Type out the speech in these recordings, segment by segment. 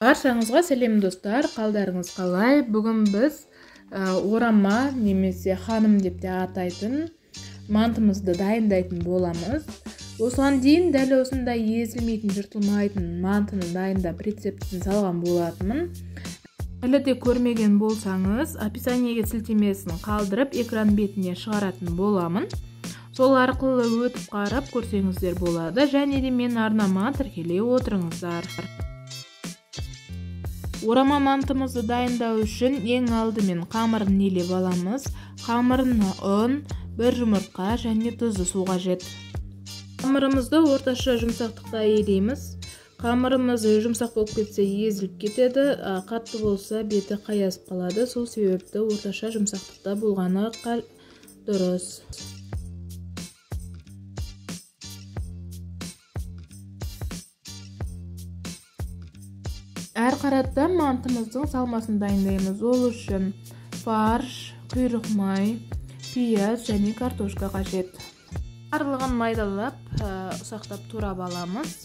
Баршаңызға сәлем достар, қалдарыңыз қалай? Бүгін біз орама немесе ханым деп те атайтын мантымызды дайындайтын боламыз. Осыған дейін дәл осындай езілмейтін, жыртылмайтын мантыны дайындап рецептін салған болатынмын. Әлі де көрмеген болсаңыз, описаниеге сілтемесін қалдырып, экран бетіне шығаратын боламын. Сол арқылы өтіп қарап көрсеңіздер болады, және де мен арнама тіркелей отырыңыздар. Орама мантымызды дайындау үшін ең алдымен қамырын елеп аламыз. Қамырына ұн, бір жұмыртқа және тұзды су қажет. Қамырымызды орташа жұмсақтықта елейміз. Қамырымыз жұмсақ болып кетсе езіліп кетеді, қатты болса беті қаясып қалады. Сол себепті орташа жұмсақтықта болғаны дұрыс. Әр қаратта мантымыздың салмасын дайындаймыз. Ол үшін фарш, құйрық май, пияз және картошка қажет. Барлығын майдалап, ұсақтап турап аламыз.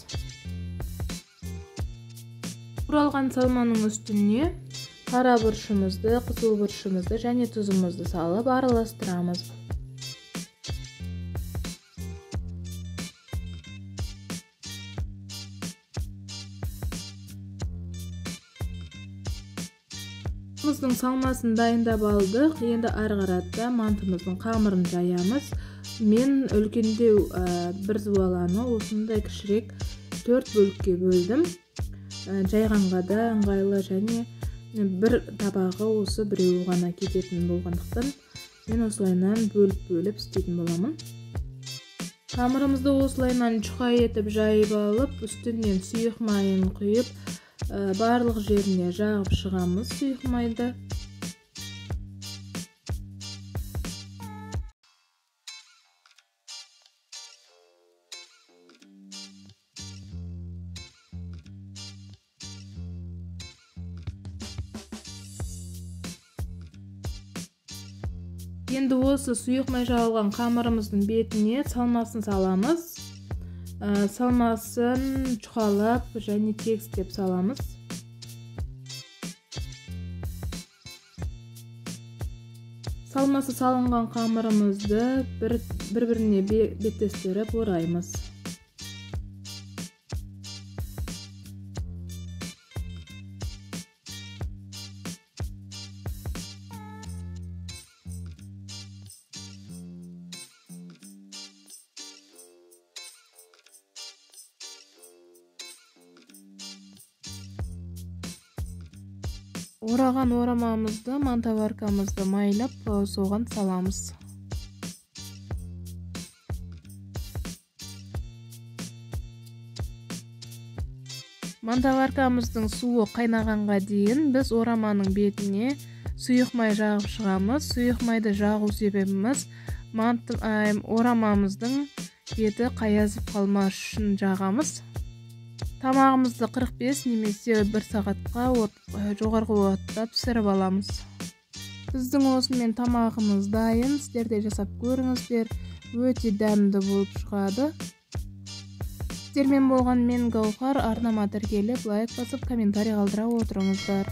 Туралған салманың үстіне қара бұрышымызды, қызыл бұрышымызды және тұзымызды салып араластырамыз. Мантымыздың салмасын дайындап алдық. Енді ары қарата мантымыздың қамырын жаямыз. Мен үлкендеу бір зуаланы осындай кішірек 4 бөлікке бөлдім. Жайғанға да ыңғайлы және бір табағы осы біреуі ғана кететін болғандықтан мен осылайынан бөліп істейтін боламын. Қамырымызды осылайынан жұқа етіп жайып алып, үстінен сұйық майын құйып, барлық жеріне жағып шығамыз сұйық майды. Енді осы сұйық май жағылған қамырымыздың бетіне салмасын саламыз. Салмасын жұқалап және тегістеп саламыз. Салмасы салынған қамырымызды бір-біріне беттестіріп ораймыз. Ораған орамамызды, мантаваркамызды майлап, соған саламыз. Мантаваркамыздың суы қайнағанға дейін біз ораманың бетіне сұйық май жағып шығамыз. Сұйық майды жағу себебіміз орамамыздың беті қаясып қалмас үшін жағамыз. Тамағымызды 45 немесе 1 сағатқа жоғарғы отта пісіріп аламыз. Біздің осымен тамағымыз дайын. Сіздер де жасап көріңіздер. Өте дәмді болып шығады. Сіздермен болған мен Гаухар. Арнама тіркеліп, лайк басып, комментарий қалдыра отырыңыздар.